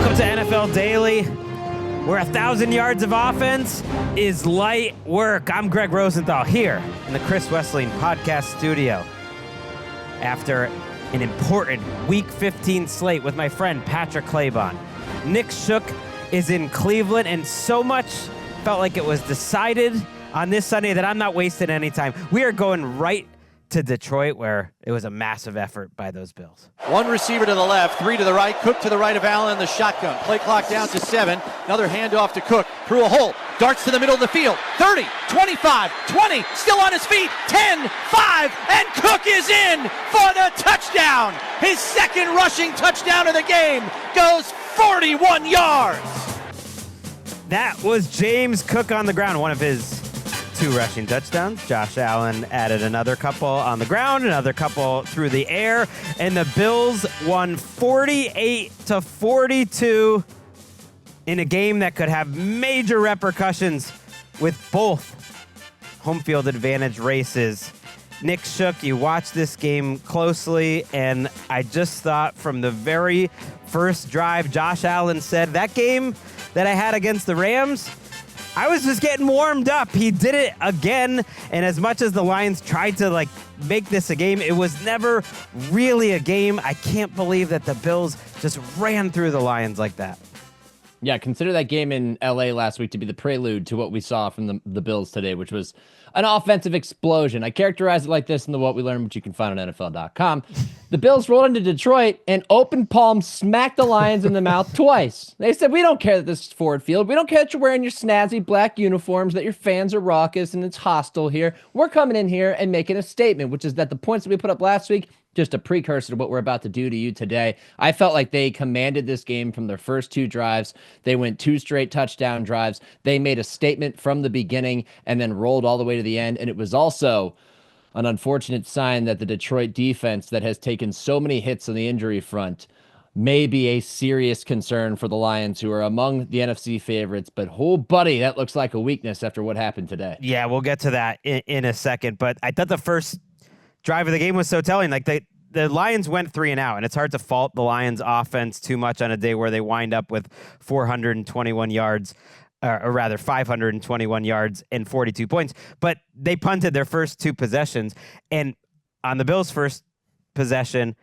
Welcome to NFL Daily, where 1,000 yards of offense is light work. I'm Greg Rosenthal here in the Chris Wesseling podcast studio after an important Week 15 slate with my friend Patrick Claybon. Nick Shook is in Cleveland, and so much felt like it was decided on this Sunday that I'm not wasting any time. We are going right to Detroit, where it was a massive effort by those Bills. One receiver to the left, three to the right. Cook to the right of Allen in the shotgun. Play clock down to 7. Another handoff to Cook. Through a hole. Darts to the middle of the field. 30, 25, 20. Still on his feet. 10, 5. And Cook is in for the touchdown. His second rushing touchdown of the game. Goes 41 yards. That was James Cook on the ground, one of his 2 rushing touchdowns. Josh Allen added another couple on the ground, another couple through the air, and the Bills won 48-42 in a game that could have major repercussions with both home field advantage races. Nick Shook, you watched this game closely, and I just thought from the very first drive, Josh Allen said, that game that I had against the Rams, I was just getting warmed up. He did it again, and as much as the Lions tried to make this a game, it was never really a game. I can't believe that the Bills just ran through the Lions like that. Yeah, consider that game in LA last week to be the prelude to what we saw from the Bills today, which was an offensive explosion. I characterize it like this in the What We Learned, which you can find on NFL.com. The Bills rolled into Detroit and open palm smacked the Lions in the mouth twice. They said, we don't care that this is Ford Field. We don't care that you're wearing your snazzy black uniforms, that your fans are raucous and it's hostile here. We're coming in here and making a statement, which is that the points that we put up last week, just a precursor to what we're about to do to you today. I felt like they commanded this game from their first 2 drives. They went 2 straight touchdown drives. They made a statement from the beginning and then rolled all the way to the end. And it was also an unfortunate sign that the Detroit defense that has taken so many hits on the injury front may be a serious concern for the Lions, who are among the NFC favorites. But, oh, buddy, that looks like a weakness after what happened today. Yeah, we'll get to that in a second. But I thought the first drive of the game was so telling. The Lions went 3 and out, and it's hard to fault the Lions offense too much on a day where they wind up with 421 yards, or rather 521 yards and 42 points. But they punted their first 2 possessions, and on the Bills' first possession,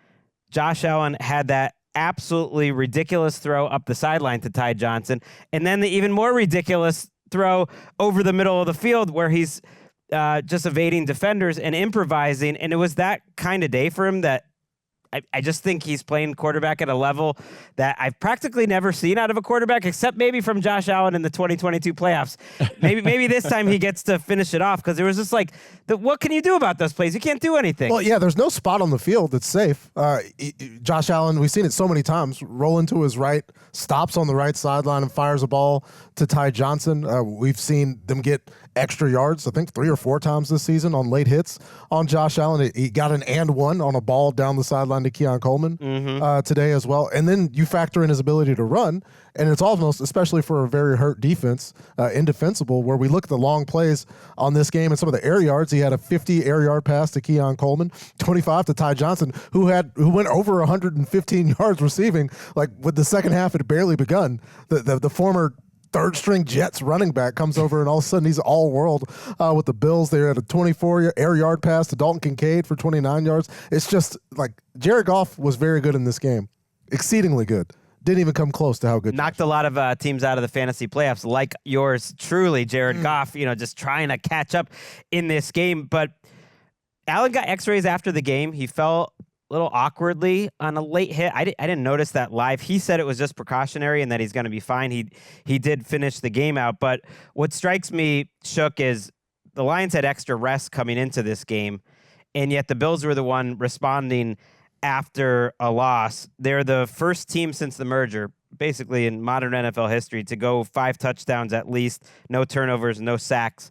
Josh Allen had that absolutely ridiculous throw up the sideline to Ty Johnson, and then the even more ridiculous throw over the middle of the field where he's just evading defenders and improvising. And it was that kind of day for him that I just think he's playing quarterback at a level that I've practically never seen out of a quarterback, except maybe from Josh Allen in the 2022 playoffs. Maybe this time he gets to finish it off, because there was just what can you do about those plays? You can't do anything. Well, yeah, there's no spot on the field that's safe. Josh Allen, we've seen it so many times, roll into his right, stops on the right sideline and fires a ball to Ty Johnson. We've seen them get extra yards, I think 3 or 4 times this season on late hits on Josh Allen. He got an and one on a ball down the sideline to Keon Coleman today as well. And then you factor in his ability to run, and it's almost, especially for a very hurt defense, indefensible, where we look at the long plays on this game and some of the air yards. He had a 50 air yard pass to Keon Coleman, 25 to Ty Johnson, who went over 115 yards receiving, with the second half had barely begun. The former third-string Jets running back comes over, and all of a sudden he's all-world with the Bills. They had a 24 air yard pass to Dalton Kincaid for 29 yards. It's just Jared Goff was very good in this game, exceedingly good. Didn't even come close to how good. Knocked a lot of teams out of the fantasy playoffs, like yours truly, Jared Goff, just trying to catch up in this game. But Allen got x-rays after the game. He fell a little awkwardly on a late hit. I didn't notice that live. He said it was just precautionary and that he's going to be fine. He did finish the game out. But what strikes me, Shook, is the Lions had extra rest coming into this game, and yet the Bills were the one responding after a loss. They're the first team since the merger, basically in modern NFL history, to go 5 touchdowns at least, no turnovers, no sacks,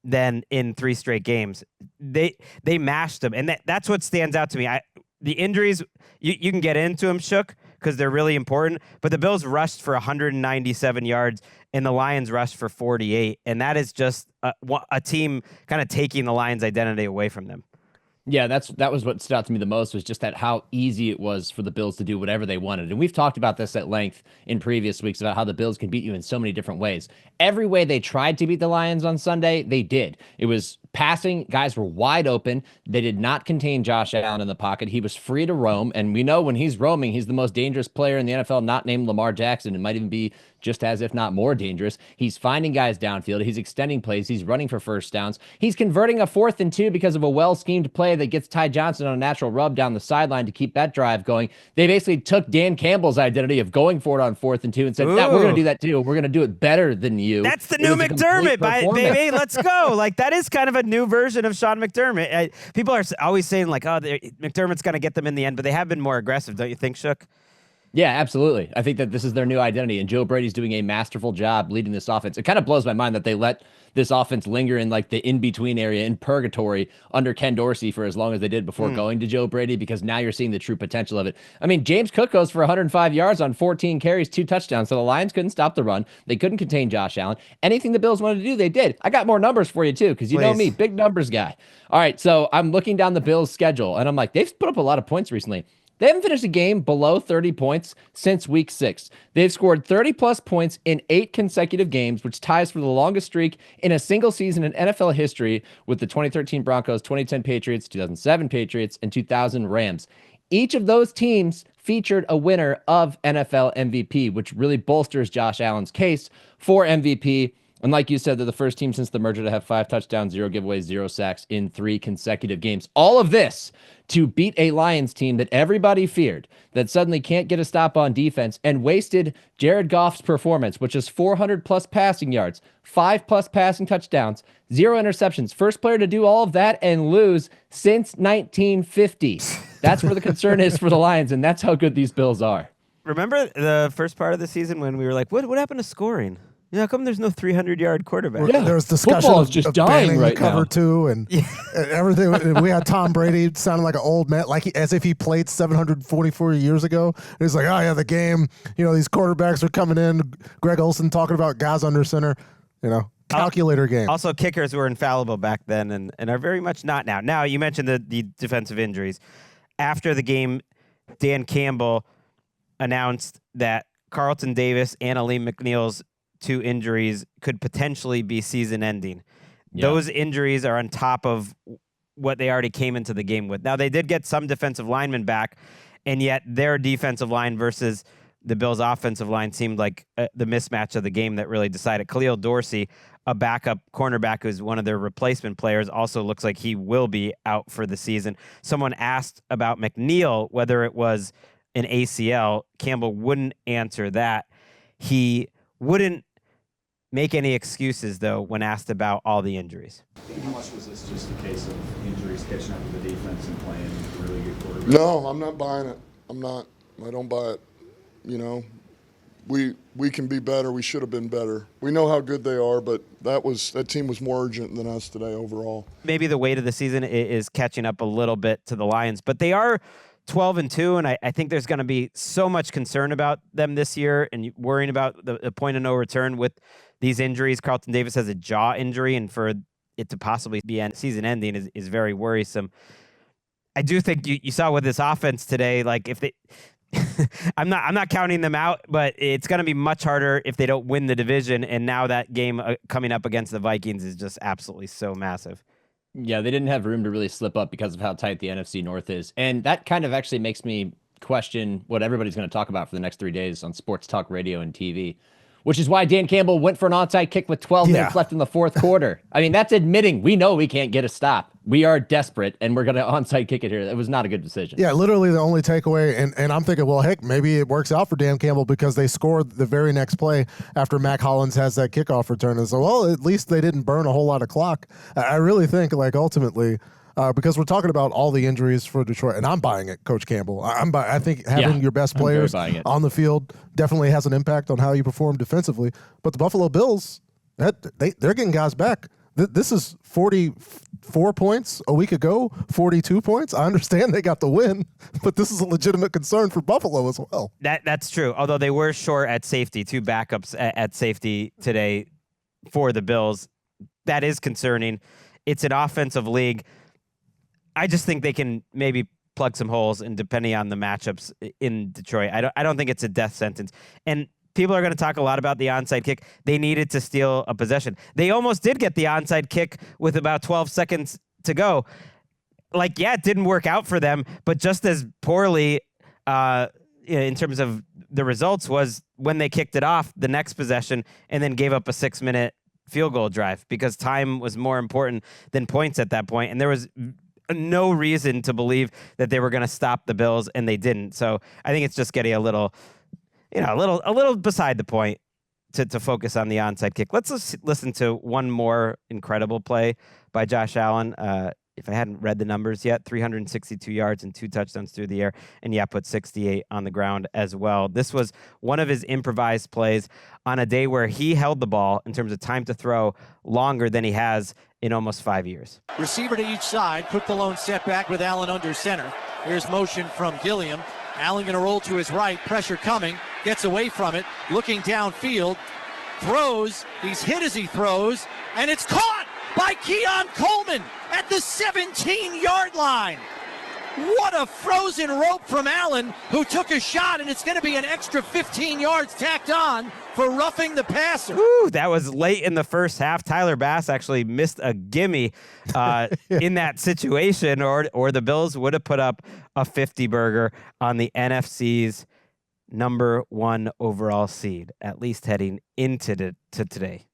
then in 3 straight games. They mashed them, and that's what stands out to me. The injuries, you can get into them, Shook, because they're really important, but the Bills rushed for 197 yards, and the Lions rushed for 48, and that is just a team kind of taking the Lions' identity away from them. Yeah, that was what stood out to me the most, was just that how easy it was for the Bills to do whatever they wanted. And we've talked about this at length in previous weeks about how the Bills can beat you in so many different ways. Every way they tried to beat the Lions on Sunday, they did. It was passing, guys were wide open. They did not contain Josh Allen in the pocket. He was free to roam, and we know when he's roaming, he's the most dangerous player in the NFL, not named Lamar Jackson. It might even be just as, if not more dangerous. He's finding guys downfield. He's extending plays. He's running for first downs. He's converting a 4th and 2 because of a well-schemed play that gets Ty Johnson on a natural rub down the sideline to keep that drive going. They basically took Dan Campbell's identity of going for it on 4th and 2 and said, "Yeah, we're going to do that too. We're going to do it better than you." That's the new McDermott, baby. Let's go. Like, that is kind of a new version of Sean McDermott. People are always saying, like, oh, McDermott's going to get them in the end, but they have been more aggressive, don't you think, Shook? Yeah, absolutely. I think that this is their new identity, and Joe Brady's doing a masterful job leading this offense. It kind of blows my mind that they let this offense linger in like the in-between area in purgatory under Ken Dorsey for as long as they did before going to Joe Brady, because now you're seeing the true potential of it. I mean, James Cook goes for 105 yards on 14 carries, 2 touchdowns. So the Lions couldn't stop the run. They couldn't contain Josh Allen. Anything the Bills wanted to do, they did. I got more numbers for you too, because you know me, big numbers guy. All right, so I'm looking down the Bills' schedule, and I'm like, they've put up a lot of points recently. They haven't finished a game below 30 points since week 6. They've scored 30-plus points in 8 consecutive games, which ties for the longest streak in a single season in NFL history with the 2013 Broncos, 2010 Patriots, 2007 Patriots, and 2000 Rams. Each of those teams featured a winner of NFL MVP, which really bolsters Josh Allen's case for MVP. And like you said, they're the first team since the merger to have 5 touchdowns, 0 giveaways, 0 sacks in 3 consecutive games. All of this to beat a Lions team that everybody feared, that suddenly can't get a stop on defense, and wasted Jared Goff's performance, which is 400-plus passing yards, 5-plus passing touchdowns, 0 interceptions. First player to do all of that and lose since 1950. That's where the concern is for the Lions, and that's how good these Bills are. Remember the first part of the season when we were like, what happened to scoring? Yeah, how come there's no 300-yard quarterback? Yeah, there was discussion Football of is just of dying banning right the cover now. 2 and everything. We had Tom Brady sounding like an old man, as if he played 744 years ago. And he's like, oh, yeah, the game, these quarterbacks are coming in. Greg Olson talking about guys under center, calculator game. Also, kickers were infallible back then and are very much not now. Now, you mentioned the defensive injuries. After the game, Dan Campbell announced that Carlton Davis and Aleem McNeil's 2 injuries could potentially be season-ending. Yeah. Those injuries are on top of what they already came into the game with. Now, they did get some defensive linemen back, and yet their defensive line versus the Bills' offensive line seemed like the mismatch of the game that really decided. Khalil Dorsey, a backup cornerback who's one of their replacement players, also looks like he will be out for the season. Someone asked about McNeil, whether it was an ACL. Campbell wouldn't answer that. He wouldn't make any excuses, though, when asked about all the injuries. How much was this just a case of injuries catching up with the defense and playing really good quarterback? No, I'm not buying it. I don't buy it. We can be better. We should have been better. We know how good they are, but that team was more urgent than us today overall. Maybe the weight of the season is catching up a little bit to the Lions, but they are 12-2, and I think there's going to be so much concern about them this year and worrying about the point of no return with these injuries. Carlton Davis has a jaw injury, and for it to possibly be season ending is very worrisome. I do think you saw with this offense today, like if they I'm not counting them out, but it's going to be much harder if they don't win the division, and now that game coming up against the Vikings is just absolutely so massive. Yeah, they didn't have room to really slip up because of how tight the NFC North is. And that kind of actually makes me question what everybody's going to talk about for the next 3 days on sports talk radio and TV, which is why Dan Campbell went for an onside kick with 12 minutes left in the 4th quarter. I mean, that's admitting we know we can't get a stop. We are desperate, and we're going to onside kick it here. It was not a good decision. Yeah, literally the only takeaway, and I'm thinking, well, heck, maybe it works out for Dan Campbell because they scored the very next play after Mac Hollins has that kickoff return. And so, well, at least they didn't burn a whole lot of clock. I really think, ultimately, because we're talking about all the injuries for Detroit, and I'm buying it, Coach Campbell. I think having your best players on the field definitely has an impact on how you perform defensively. But the Buffalo Bills, they're getting guys back. This is 44 points a week ago, 42 points. I understand they got the win, but this is a legitimate concern for Buffalo as well. That's true, although they were short at safety, 2 backups at safety today for the Bills. That is concerning. It's an offensive league. I just think they can maybe plug some holes, and depending on the matchups in Detroit, I don't think it's a death sentence. And people are going to talk a lot about the onside kick. They needed to steal a possession. They almost did get the onside kick with about 12 seconds to go. Like, yeah, it didn't work out for them, but just as poorly in terms of the results was when they kicked it off the next possession and then gave up a 6-minute field goal drive because time was more important than points at that point. And there was no reason to believe that they were going to stop the Bills, and they didn't. So I think it's just getting a little beside the point to focus on the onside kick. Let's listen to one more incredible play by Josh Allen. If I hadn't read the numbers yet, 362 yards and 2 touchdowns through the air, and put 68 on the ground as well. This was one of his improvised plays on a day where he held the ball in terms of time to throw longer than he has in almost 5 years. Receiver to each side. Cook the lone setback with Allen under center. Here's motion from Gilliam. Allen going to roll to his right. Pressure coming. Gets away from it. Looking downfield. Throws. He's hit as he throws. And it's caught by Keon Coleman at the 17-yard line. What a frozen rope from Allen, who took a shot, and it's going to be an extra 15 yards tacked on for roughing the passer. Ooh, that was late in the first half. Tyler Bass actually missed a gimme in that situation, or the Bills would have put up a 50-burger on the NFC's number 1 overall seed, at least heading into today.